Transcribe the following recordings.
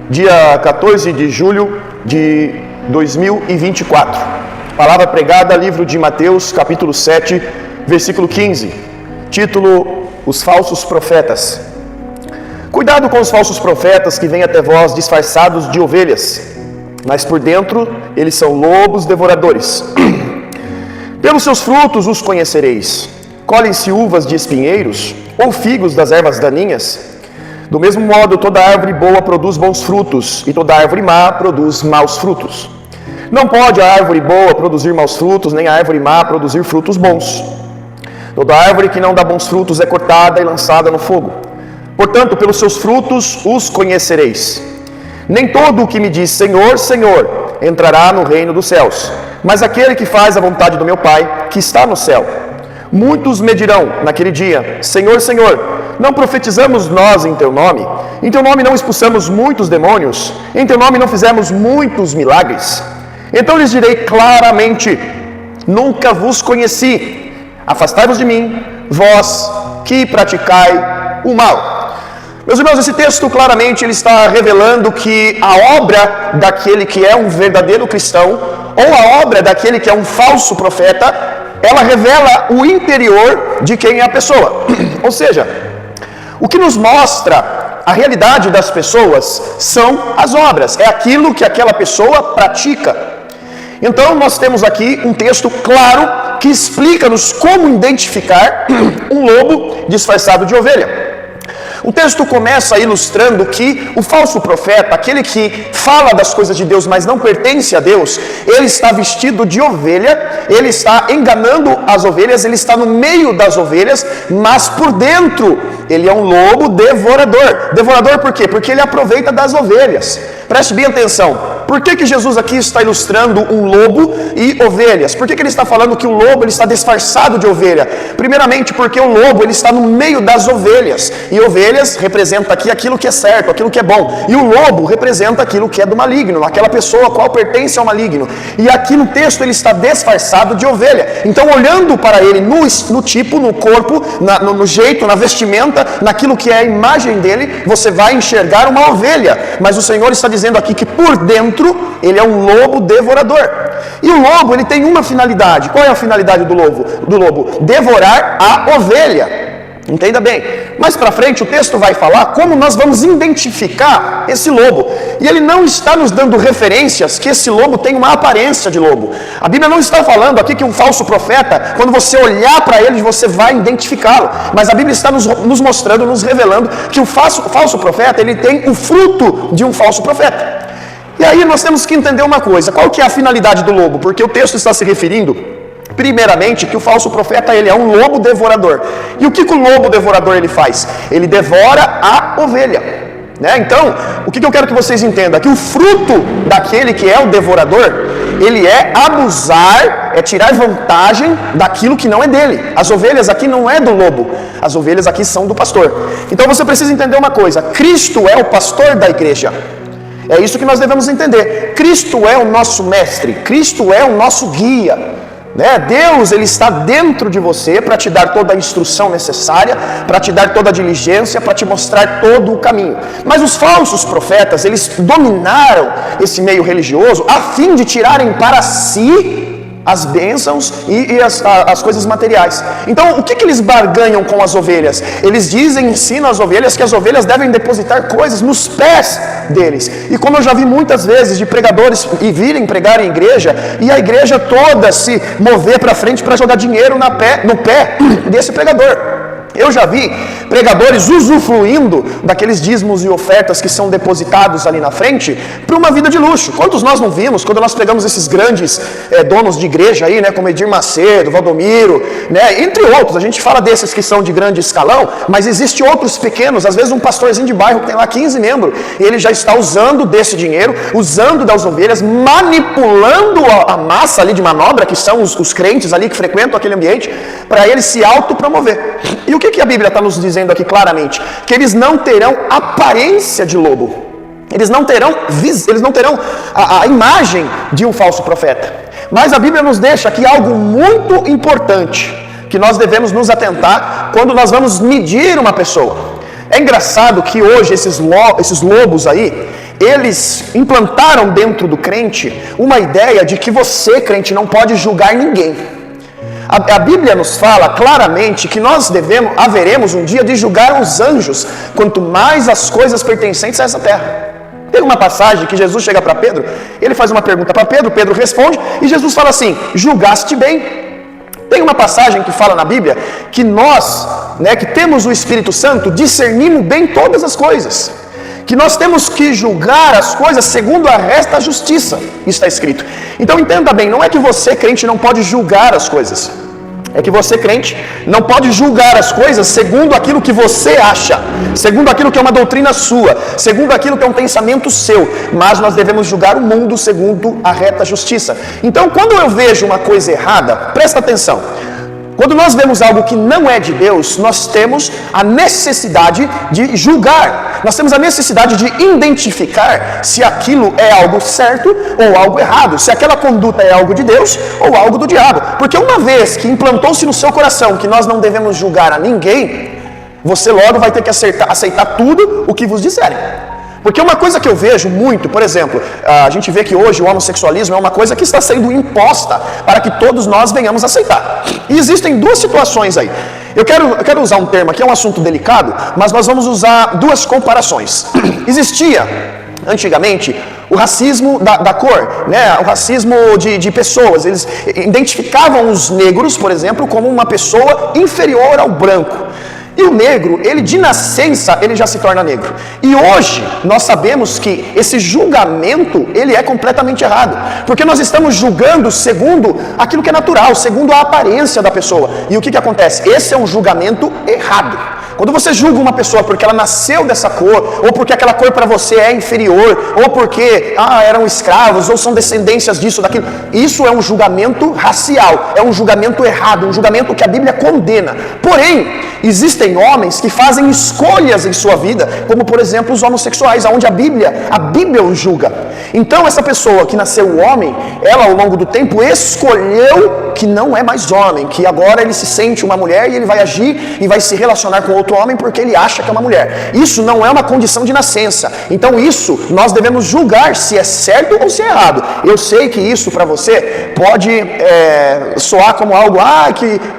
dia 14 de julho de 2024. Palavra pregada, livro de Mateus, capítulo 7, versículo 15. Título: Os falsos profetas. Cuidado com os falsos profetas que vêm até vós disfarçados de ovelhas, mas por dentro eles são lobos devoradores. Pelos seus frutos os conhecereis. Colhem-se uvas de espinheiros ou figos das ervas daninhas? Do mesmo modo, toda árvore boa produz bons frutos, e toda árvore má produz maus frutos. Não pode a árvore boa produzir maus frutos, nem a árvore má produzir frutos bons. Toda árvore que não dá bons frutos é cortada e lançada no fogo. Portanto, pelos seus frutos os conhecereis. Nem todo o que me diz Senhor, Senhor, entrará no reino dos céus, mas aquele que faz a vontade do meu Pai, que está no céu. Muitos me dirão naquele dia: Senhor, Senhor, não profetizamos nós em Teu nome? Em Teu nome não expulsamos muitos demônios? Em Teu nome não fizemos muitos milagres? Então lhes direi claramente: nunca vos conheci. Afastai-vos de mim, vós que praticai o mal. Meus irmãos, esse texto claramente ele está revelando que a obra daquele que é um verdadeiro cristão, ou a obra daquele que é um falso profeta, ela revela o interior de quem é a pessoa. Ou seja, o que nos mostra a realidade das pessoas são as obras, é aquilo que aquela pessoa pratica. Então nós temos aqui um texto claro que explica-nos como identificar um lobo disfarçado de ovelha. O texto começa ilustrando que o falso profeta, aquele que fala das coisas de Deus, mas não pertence a Deus, ele está vestido de ovelha, ele está enganando as ovelhas, ele está no meio das ovelhas, mas por dentro ele é um lobo devorador. Devorador por quê? Porque ele aproveita das ovelhas. Preste bem atenção. Por que Jesus aqui está ilustrando um lobo e ovelhas? Por que ele está falando que o lobo ele está disfarçado de ovelha? Primeiramente porque o lobo ele está no meio das ovelhas. E ovelhas representa aqui aquilo que é certo, aquilo que é bom. E o lobo representa aquilo que é do maligno, aquela pessoa a qual pertence ao maligno. E aqui no texto ele está disfarçado de ovelha. Então olhando para ele no tipo, no corpo, no jeito, na vestimenta, naquilo que é a imagem dele, você vai enxergar uma ovelha. Mas o Senhor está dizendo aqui que por dentro ele é um lobo devorador. E o lobo ele tem uma finalidade. Qual é a finalidade do lobo? Devorar a ovelha. Entenda bem. Mais para frente o texto vai falar como nós vamos identificar esse lobo. E ele não está nos dando referências que esse lobo tem uma aparência de lobo. A Bíblia não está falando aqui que um falso profeta, quando você olhar para ele, você vai identificá-lo. Mas a Bíblia está nos mostrando, nos revelando que o falso profeta, ele tem o fruto de um falso profeta. E aí nós temos que entender uma coisa. Qual que é a finalidade do lobo? Porque o texto está se referindo primeiramente que o falso profeta ele é um lobo devorador. E o que o lobo devorador ele faz? Ele devora a ovelha, né? Então, o que eu quero que vocês entendam? Que o fruto daquele que é o devorador, ele é abusar, é tirar vantagem daquilo que não é dele. As ovelhas aqui não é do lobo, as ovelhas aqui são do pastor. Então você precisa entender uma coisa: Cristo é o pastor da igreja. É isso que nós devemos entender. Cristo é o nosso mestre, Cristo é o nosso guia. Deus ele está dentro de você para te dar toda a instrução necessária, para te dar toda a diligência, para te mostrar todo o caminho. Mas os falsos profetas, eles dominaram esse meio religioso a fim de tirarem para si as bênçãos e as coisas materiais. Então, o que eles barganham com as ovelhas? Eles ensinam às ovelhas que as ovelhas devem depositar coisas nos pés deles. E como eu já vi muitas vezes de pregadores virem pregar em igreja, e a igreja toda se mover para frente para jogar dinheiro no pé desse pregador. Eu já vi pregadores usufruindo daqueles dízimos e ofertas que são depositados ali na frente para uma vida de luxo. Quantos nós não vimos quando nós pegamos esses grandes donos de igreja aí, como Edir Macedo, Valdomiro, entre outros? A gente fala desses que são de grande escalão, mas existem outros pequenos, às vezes um pastorzinho de bairro que tem lá 15 membros, ele já está usando desse dinheiro, usando das ovelhas, manipulando a massa ali de manobra, que são os crentes ali que frequentam aquele ambiente, para ele se autopromover. E o que a Bíblia está nos dizendo aqui claramente? Que eles não terão aparência de lobo. Eles não terão a imagem de um falso profeta. Mas a Bíblia nos deixa aqui algo muito importante, que nós devemos nos atentar quando nós vamos medir uma pessoa. É engraçado que hoje esses lobos aí, eles implantaram dentro do crente uma ideia de que você, crente, não pode julgar ninguém. A Bíblia nos fala claramente que nós haveremos um dia de julgar os anjos, quanto mais as coisas pertencentes a essa terra. Tem uma passagem que Jesus chega para Pedro, ele faz uma pergunta para Pedro, Pedro responde, e Jesus fala assim: julgaste bem. Tem uma passagem que fala na Bíblia que nós, que temos o Espírito Santo, discernimos bem todas as coisas. Que nós temos que julgar as coisas segundo a resta justiça, isso está escrito. Então entenda bem, não é que você, crente, não pode julgar as coisas. É que você, crente, não pode julgar as coisas segundo aquilo que você acha, segundo aquilo que é uma doutrina sua, segundo aquilo que é um pensamento seu, mas nós devemos julgar o mundo segundo a reta justiça. Então, quando eu vejo uma coisa errada, presta atenção. Quando nós vemos algo que não é de Deus, nós temos a necessidade de julgar. Nós temos a necessidade de identificar se aquilo é algo certo ou algo errado, se aquela conduta é algo de Deus ou algo do diabo. Porque uma vez que implantou-se no seu coração que nós não devemos julgar a ninguém, você logo vai ter que aceitar tudo o que vos disserem. Porque uma coisa que eu vejo muito, por exemplo, a gente vê que hoje o homossexualismo é uma coisa que está sendo imposta para que todos nós venhamos aceitar. E existem duas situações aí. Eu quero usar um termo aqui, é um assunto delicado, mas nós vamos usar duas comparações. Existia, antigamente, o racismo da cor, o racismo de pessoas. Eles identificavam os negros, por exemplo, como uma pessoa inferior ao branco. E o negro, ele de nascença, ele já se torna negro. E hoje, nós sabemos que esse julgamento, ele é completamente errado. Porque nós estamos julgando segundo aquilo que é natural, segundo a aparência da pessoa. E o que acontece? Esse é um julgamento errado. Quando você julga uma pessoa porque ela nasceu dessa cor, ou porque aquela cor para você é inferior, ou porque eram escravos, ou são descendências disso, daquilo, isso é um julgamento racial, é um julgamento errado, um julgamento que a Bíblia condena. Porém, existem homens que fazem escolhas em sua vida, como por exemplo os homossexuais, onde a Bíblia os julga. Então essa pessoa que nasceu homem, ela ao longo do tempo escolheu que não é mais homem, que agora ele se sente uma mulher e ele vai agir e vai se relacionar com outro homem porque ele acha que é uma mulher. Isso não é uma condição de nascença. Então isso nós devemos julgar se é certo ou se é errado. Eu sei que isso para você pode soar como algo,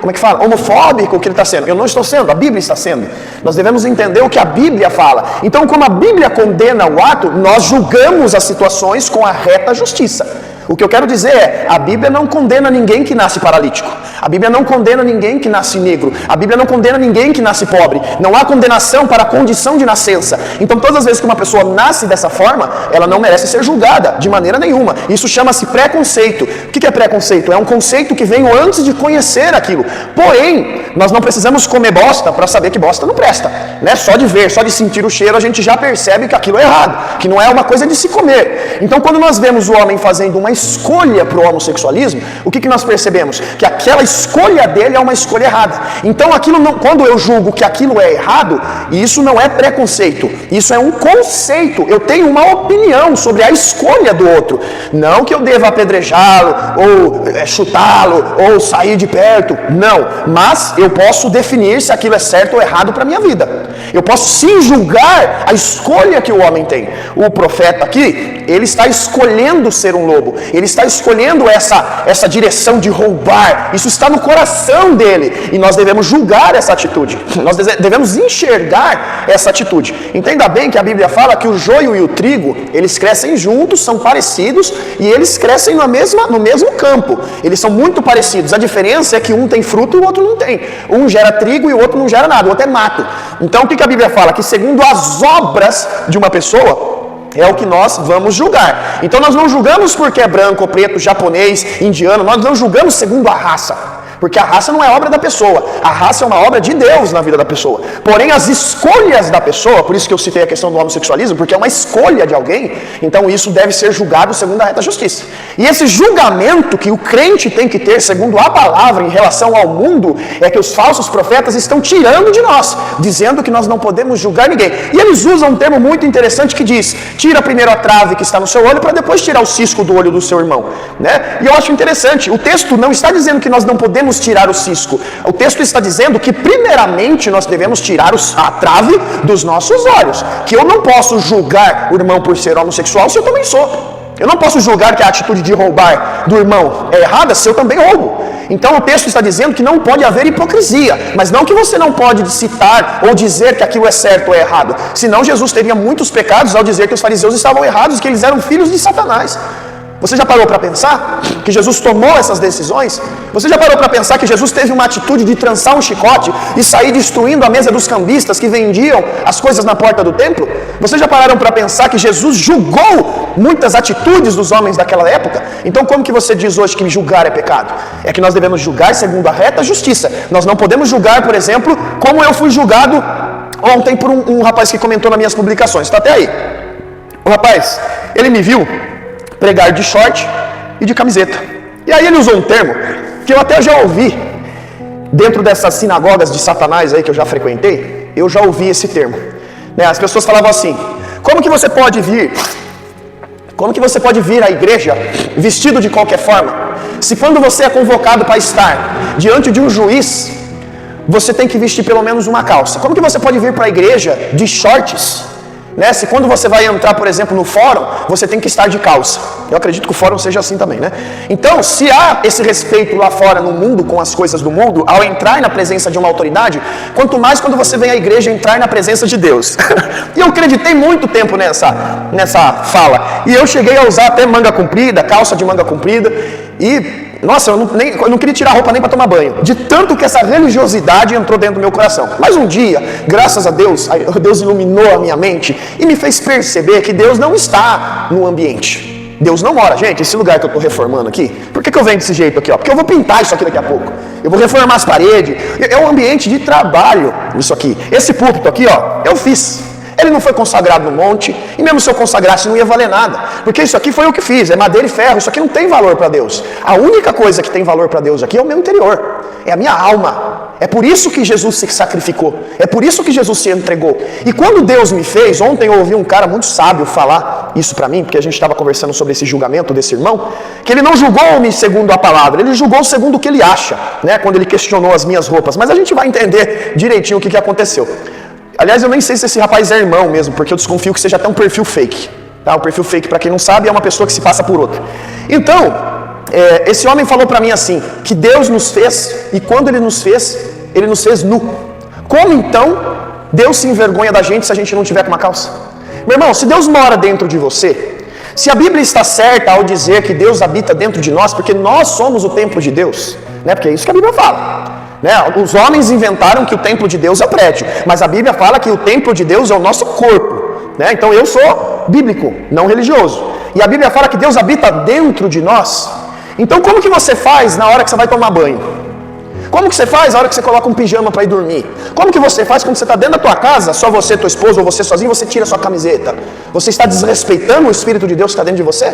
como é que fala? Homofóbico o que ele está sendo. Eu não estou sendo, a Bíblia está sendo. Nós devemos entender o que a Bíblia fala. Então, como a Bíblia condena o ato, nós julgamos as situações com a reta justiça. O que eu quero dizer é, a Bíblia não condena ninguém que nasce paralítico. A Bíblia não condena ninguém que nasce negro. A Bíblia não condena ninguém que nasce pobre. Não há condenação para a condição de nascença. Então, todas as vezes que uma pessoa nasce dessa forma, ela não merece ser julgada de maneira nenhuma. Isso chama-se preconceito. O que é preconceito? É um conceito que veio antes de conhecer aquilo. Porém, nós não precisamos comer bosta para saber que bosta não presta. Só de ver, só de sentir o cheiro, a gente já percebe que aquilo é errado, que não é uma coisa de se comer. Então, quando nós vemos o homem fazendo uma escolha para o homossexualismo, o que nós percebemos? Que aquela escolha dele é uma escolha errada. Então, quando eu julgo que aquilo é errado, isso não é preconceito, isso é um conceito. Eu tenho uma opinião sobre a escolha do outro. Não que eu deva apedrejá-lo, ou chutá-lo, ou sair de perto. Não, mas eu posso definir se aquilo é certo ou errado para a minha vida. Eu posso sim julgar a escolha que o homem tem. O profeta aqui, ele está escolhendo ser um lobo. Ele está escolhendo essa direção de roubar. Isso está no coração dele. E nós devemos julgar essa atitude. Nós devemos enxergar essa atitude. Entenda bem que a Bíblia fala que o joio e o trigo, eles crescem juntos, são parecidos, e eles crescem no mesmo campo. Eles são muito parecidos. A diferença é que um tem fruto e o outro não tem. Um gera trigo e o outro não gera nada, o outro é mato. Então o que a Bíblia fala? Que segundo as obras de uma pessoa, é o que nós vamos julgar. Então nós não julgamos porque é branco, preto, japonês, indiano, nós não julgamos segundo a raça. Porque a raça não é obra da pessoa, a raça é uma obra de Deus na vida da pessoa. Porém, as escolhas da pessoa, por isso que eu citei a questão do homossexualismo, porque é uma escolha de alguém, então isso deve ser julgado segundo a reta justiça. E esse julgamento que o crente tem que ter, segundo a palavra, em relação ao mundo, é que os falsos profetas estão tirando de nós, dizendo que nós não podemos julgar ninguém. E eles usam um termo muito interessante que diz, tira primeiro a trave que está no seu olho, para depois tirar o cisco do olho do seu irmão. E eu acho interessante, o texto não está dizendo que nós não podemos devemos tirar o cisco? O texto está dizendo que primeiramente nós devemos tirar a trave dos nossos olhos. Que eu não posso julgar o irmão por ser homossexual se eu também sou. Eu não posso julgar que a atitude de roubar do irmão é errada se eu também roubo. Então o texto está dizendo que não pode haver hipocrisia, mas não que você não pode citar ou dizer que aquilo é certo ou é errado. Senão Jesus teria muitos pecados ao dizer que os fariseus estavam errados, que eles eram filhos de Satanás. Você já parou para pensar que Jesus tomou essas decisões? Você já parou para pensar que Jesus teve uma atitude de trançar um chicote e sair destruindo a mesa dos cambistas que vendiam as coisas na porta do templo? Vocês já pararam para pensar que Jesus julgou muitas atitudes dos homens daquela época? Então como que você diz hoje que julgar é pecado? É que nós devemos julgar segundo a reta justiça. Nós não podemos julgar, por exemplo, como eu fui julgado ontem por um rapaz que comentou nas minhas publicações. Está até aí. O rapaz, ele me viu pregar de short e de camiseta. E aí ele usou um termo que eu até já ouvi dentro dessas sinagogas de Satanás aí que eu já frequentei. Eu já ouvi esse termo, né? As pessoas falavam assim: como que você pode vir à igreja vestido de qualquer forma, se quando você é convocado para estar diante de um juiz, você tem que vestir pelo menos uma calça? Como que você pode vir para a igreja de shorts, né? Se quando você vai entrar, por exemplo, no fórum, você tem que estar de calça. Eu acredito que o fórum seja assim também, né? Então, se há esse respeito lá fora no mundo, com as coisas do mundo, ao entrar na presença de uma autoridade, quanto mais quando você vem à igreja entrar na presença de Deus. E eu acreditei muito tempo nessa fala. E eu cheguei a usar até manga comprida, calça de manga comprida. E nossa, eu não queria tirar a roupa nem para tomar banho, de tanto que essa religiosidade entrou dentro do meu coração. Mas um dia, graças a Deus, Deus iluminou a minha mente e me fez perceber que Deus não está no ambiente. Deus não mora. Gente, esse lugar que eu estou reformando aqui, por que eu venho desse jeito aqui? Ó? Porque eu vou pintar isso aqui daqui a pouco. Eu vou reformar as paredes. É um ambiente de trabalho isso aqui. Esse púlpito aqui, ó, eu fiz. Ele não foi consagrado no monte, e mesmo se eu consagrasse não ia valer nada, porque isso aqui foi eu que fiz, é madeira e ferro, isso aqui não tem valor para Deus. A única coisa que tem valor para Deus aqui é o meu interior, é a minha alma. É por isso que Jesus se sacrificou, é por isso que Jesus se entregou. E quando Deus me fez, ontem eu ouvi um cara muito sábio falar isso para mim, porque a gente estava conversando sobre esse julgamento desse irmão, que ele não julgou-me segundo a palavra, ele julgou segundo o que ele acha, né, quando ele questionou as minhas roupas. Mas a gente vai entender direitinho o que aconteceu. Aliás, eu nem sei se esse rapaz é irmão mesmo, porque eu desconfio que seja até um perfil fake. Tá? O perfil fake, para quem não sabe, é uma pessoa que se passa por outra. Então, esse homem falou para mim assim, que Deus nos fez, e quando Ele nos fez nu. Como então Deus se envergonha da gente se a gente não tiver com uma calça? Meu irmão, se Deus mora dentro de você, se a Bíblia está certa ao dizer que Deus habita dentro de nós, porque nós somos o templo de Deus, né? Porque é isso que a Bíblia fala. Né? Os homens inventaram que o templo de Deus é o prédio, mas a Bíblia fala que o templo de Deus é o nosso corpo, né? Então eu sou bíblico, não religioso, e a Bíblia fala que Deus habita dentro de nós. Então como que você faz na hora que você vai tomar banho? Como que você faz na hora que você coloca um pijama para ir dormir? Como que você faz quando você está dentro da tua casa, só você, tua esposa ou você sozinho, você tira a sua camiseta? Você está desrespeitando o Espírito de Deus que está dentro de você?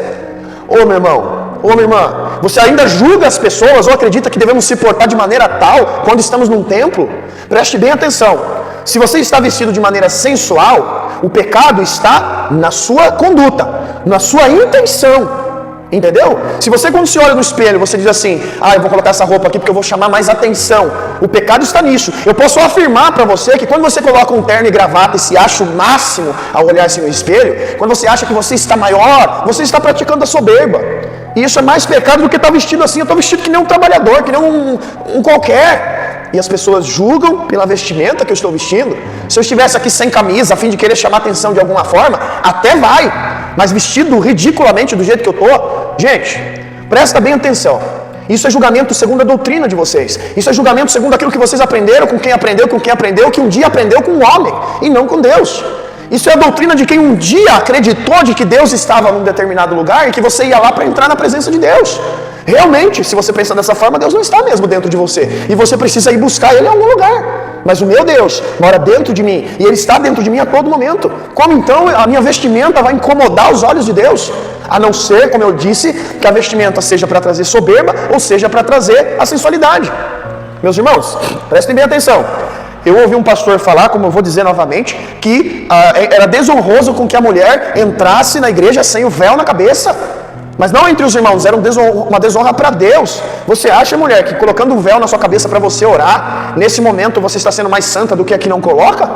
Ô meu irmão, ô minha irmã, você ainda julga as pessoas ou acredita que devemos se portar de maneira tal quando estamos num templo? Preste bem atenção. Se você está vestido de maneira sensual, o pecado está na sua conduta, na sua intenção. Entendeu? Se você, quando se olha no espelho, você diz assim: eu vou colocar essa roupa aqui porque eu vou chamar mais atenção, o pecado está nisso. Eu posso afirmar para você que quando você coloca um terno e gravata e se acha o máximo ao olhar assim no espelho, quando você acha que você está maior, você está praticando a soberba. E isso é mais pecado do que estar vestido assim. Eu estou vestido que nem um trabalhador, que nem um qualquer. E as pessoas julgam pela vestimenta que eu estou vestindo. Se eu estivesse aqui sem camisa, a fim de querer chamar atenção de alguma forma, até vai. Mas vestido ridiculamente do jeito que eu estou, gente, presta bem atenção. Isso é julgamento segundo a doutrina de vocês. Isso é julgamento segundo aquilo que vocês aprenderam, com quem aprendeu, que um dia aprendeu com um homem e não com Deus. Isso é a doutrina de quem um dia acreditou de que Deus estava num determinado lugar e que você ia lá para entrar na presença de Deus. Realmente, se você pensa dessa forma, Deus não está mesmo dentro de você. E você precisa ir buscar Ele em algum lugar. Mas o meu Deus mora dentro de mim. E Ele está dentro de mim a todo momento. Como então a minha vestimenta vai incomodar os olhos de Deus? A não ser, como eu disse, que a vestimenta seja para trazer soberba ou seja para trazer a sensualidade. Meus irmãos, prestem bem atenção. Eu ouvi um pastor falar, como eu vou dizer novamente, que era desonroso com que a mulher entrasse na igreja sem o véu na cabeça. Mas não entre os irmãos, era uma desonra para Deus. Você acha, mulher, que colocando um véu na sua cabeça para você orar, nesse momento você está sendo mais santa do que a que não coloca?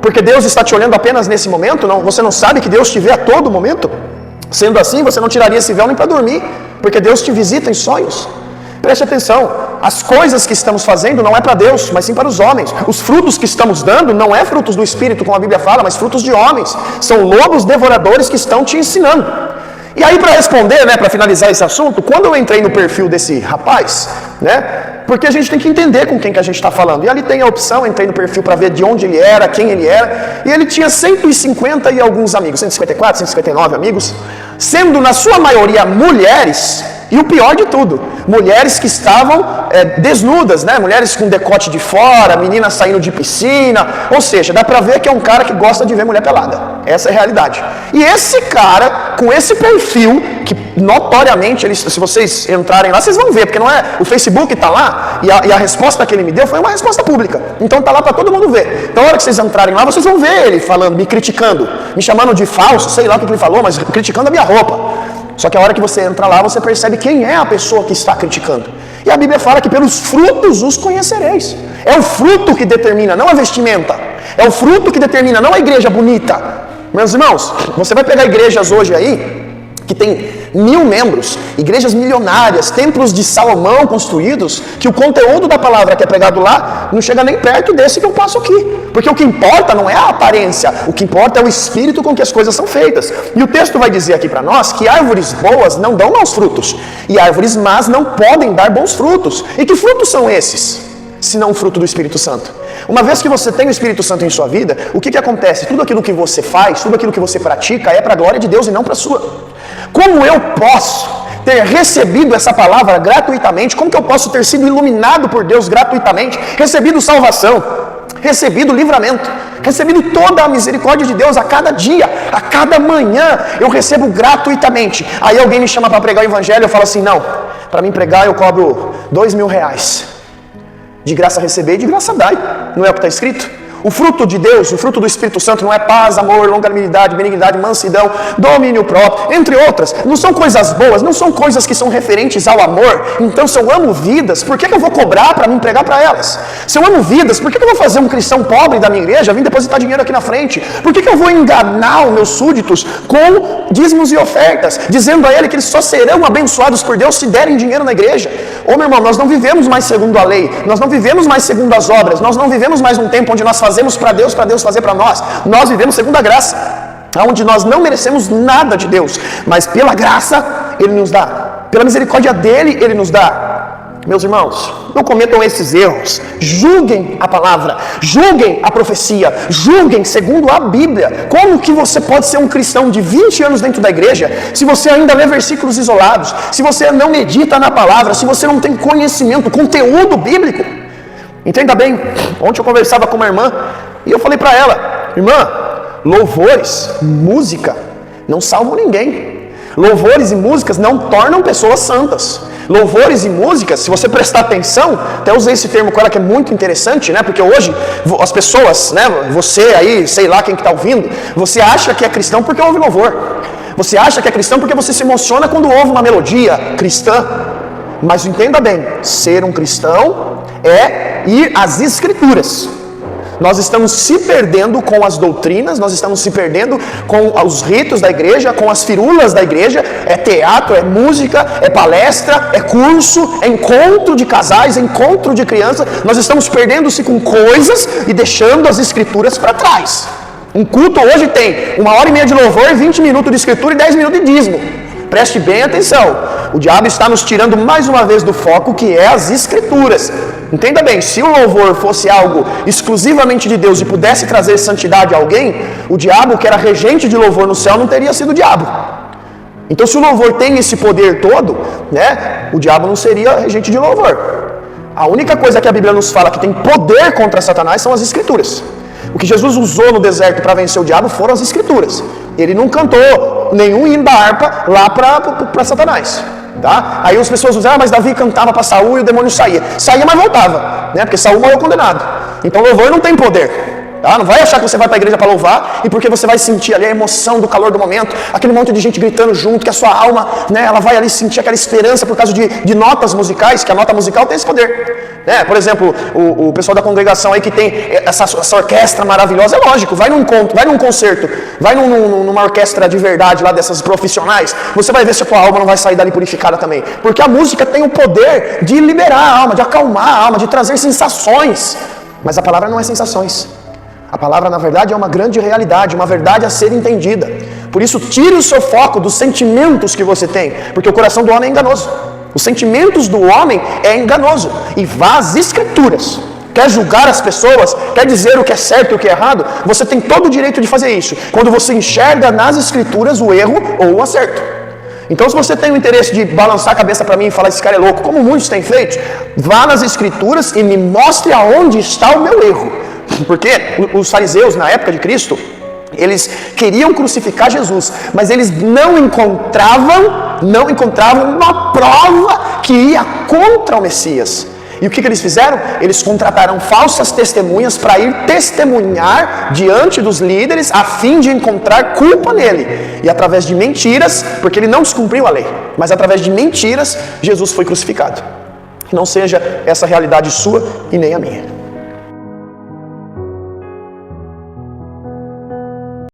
Porque Deus está te olhando apenas nesse momento? Não, você não sabe que Deus te vê a todo momento? Sendo assim, você não tiraria esse véu nem para dormir, porque Deus te visita em sonhos. Preste atenção, as coisas que estamos fazendo não é para Deus, mas sim para os homens. Os frutos que estamos dando não é frutos do Espírito, como a Bíblia fala, mas frutos de homens. São lobos devoradores que estão te ensinando. E aí, para responder, para finalizar esse assunto, quando eu entrei no perfil desse rapaz, porque a gente tem que entender com quem que a gente está falando. E ali tem a opção, entrei no perfil para ver de onde ele era, quem ele era, e ele tinha 150 e alguns amigos, 154, 159 amigos, sendo na sua maioria mulheres. E o pior de tudo, mulheres que estavam desnudas, mulheres com decote de fora, meninas saindo de piscina, ou seja, dá pra ver que é um cara que gosta de ver mulher pelada, essa é a realidade. E esse cara, com esse perfil, que notoriamente, se vocês entrarem lá, vocês vão ver, porque não é, o Facebook tá lá, e a resposta que ele me deu foi uma resposta pública, então tá lá pra todo mundo ver. Então na hora que vocês entrarem lá, vocês vão ver ele falando, me criticando, me chamando de falso, sei lá o que ele falou, mas criticando a minha roupa. Só que a hora que você entra lá, você percebe quem é a pessoa que está criticando. E a Bíblia fala que pelos frutos os conhecereis. É o fruto que determina, não a vestimenta. É o fruto que determina, não a igreja bonita. Meus irmãos, você vai pegar igrejas hoje aí, que tem 1000 membros, igrejas milionárias, templos de Salomão construídos, que o conteúdo da palavra que é pregado lá não chega nem perto desse que eu passo aqui. Porque o que importa não é a aparência, o que importa é o espírito com que as coisas são feitas. E o texto vai dizer aqui para nós que árvores boas não dão maus frutos, e árvores más não podem dar bons frutos. E que frutos são esses, se não o fruto do Espírito Santo? Uma vez que você tem o Espírito Santo em sua vida, o que acontece? Tudo aquilo que você faz, tudo aquilo que você pratica é para a glória de Deus e não para a sua. Como eu posso ter recebido essa palavra gratuitamente? Como que eu posso ter sido iluminado por Deus gratuitamente? Recebido salvação, recebido livramento, recebido toda a misericórdia de Deus a cada dia, a cada manhã eu recebo gratuitamente. Aí alguém me chama para pregar o evangelho, eu falo assim, não, para mim pregar eu cobro R$2.000. De graça receber e de graça dar, não é o que está escrito? O fruto de Deus, o fruto do Espírito Santo não é paz, amor, longanimidade, benignidade, mansidão, domínio próprio, entre outras. Não são coisas boas, não são coisas que são referentes ao amor. Então, se eu amo vidas, por que eu vou cobrar para me pregar para elas? Se eu amo vidas, por que eu vou fazer um cristão pobre da minha igreja vir depositar dinheiro aqui na frente? Por que eu vou enganar os meus súditos com dízimos e ofertas, dizendo a ele que eles só serão abençoados por Deus se derem dinheiro na igreja? Ô meu irmão, nós não vivemos mais segundo a lei, nós não vivemos mais segundo as obras, nós não vivemos mais um tempo onde nós fazemos para Deus fazer para nós. Nós vivemos segundo a graça, onde nós não merecemos nada de Deus, mas pela graça Ele nos dá, pela misericórdia dEle Ele nos dá. Meus irmãos, não cometam esses erros, julguem a palavra, julguem a profecia, julguem segundo a Bíblia. Como que você pode ser um cristão de 20 anos dentro da igreja, se você ainda lê versículos isolados, se você não medita na palavra, se você não tem conhecimento, conteúdo bíblico? Entenda bem, ontem eu conversava com uma irmã, e eu falei para ela, irmã, louvores, música, não salvam ninguém. Louvores e músicas não tornam pessoas santas. Louvores e músicas, se você prestar atenção, até usei esse termo com ela que é muito interessante, porque hoje as pessoas, você aí, sei lá quem que está ouvindo, você acha que é cristão porque ouve louvor. Você acha que é cristão porque você se emociona quando ouve uma melodia cristã. Mas entenda bem, ser um cristão é ir às Escrituras. Nós estamos se perdendo com as doutrinas, nós estamos se perdendo com os ritos da igreja, com as firulas da igreja. É teatro, é música, é palestra, é curso, é encontro de casais, é encontro de crianças. Nós estamos perdendo-se com coisas e deixando as escrituras para trás. Um culto hoje tem 1h30 de louvor, 20 minutos de escritura e 10 minutos de dízimo. Preste bem atenção, o diabo está nos tirando mais uma vez do foco, que é as Escrituras. Entenda bem, se o louvor fosse algo exclusivamente de Deus e pudesse trazer santidade a alguém, o diabo, que era regente de louvor no céu, não teria sido o diabo. Então, se o louvor tem esse poder todo, o diabo não seria regente de louvor. A única coisa que a Bíblia nos fala que tem poder contra Satanás são as Escrituras. O que Jesus usou no deserto para vencer o diabo foram as Escrituras. Ele não cantou nenhum hino da harpa lá para Satanás. Tá? Aí as pessoas dizem, mas Davi cantava para Saul e o demônio saía. Saía, mas voltava, porque Saul morreu condenado. Então louvor não tem poder. Tá? Não vai achar que você vai para a igreja para louvar e porque você vai sentir ali a emoção do calor do momento, aquele monte de gente gritando junto, que a sua alma, né, ela vai ali sentir aquela esperança por causa de notas musicais, que a nota musical tem esse poder. Né? Por exemplo, o pessoal da congregação aí que tem essa orquestra maravilhosa, é lógico, vai num concerto, vai numa orquestra de verdade lá dessas profissionais, você vai ver se a tua alma não vai sair dali purificada também. Porque a música tem o poder de liberar a alma, de acalmar a alma, de trazer sensações. Mas a palavra não é sensações. A palavra, na verdade, é uma grande realidade, uma verdade a ser entendida. Por isso, tire o seu foco dos sentimentos que você tem, porque o coração do homem é enganoso. Os sentimentos do homem é enganoso. E vá às Escrituras. Quer julgar as pessoas, quer dizer o que é certo e o que é errado, você tem todo o direito de fazer isso, quando você enxerga nas Escrituras o erro ou o acerto. Então, se você tem o interesse de balançar a cabeça para mim e falar, esse cara é louco, como muitos têm feito, vá nas Escrituras e me mostre aonde está o meu erro. Porque os fariseus, na época de Cristo, eles queriam crucificar Jesus, mas eles não encontravam uma prova que ia contra o Messias. E o que eles fizeram? Eles contrataram falsas testemunhas para ir testemunhar diante dos líderes a fim de encontrar culpa nele. E através de mentiras, porque ele não descumpriu a lei, mas através de mentiras, Jesus foi crucificado. Que não seja essa a realidade sua e nem a minha.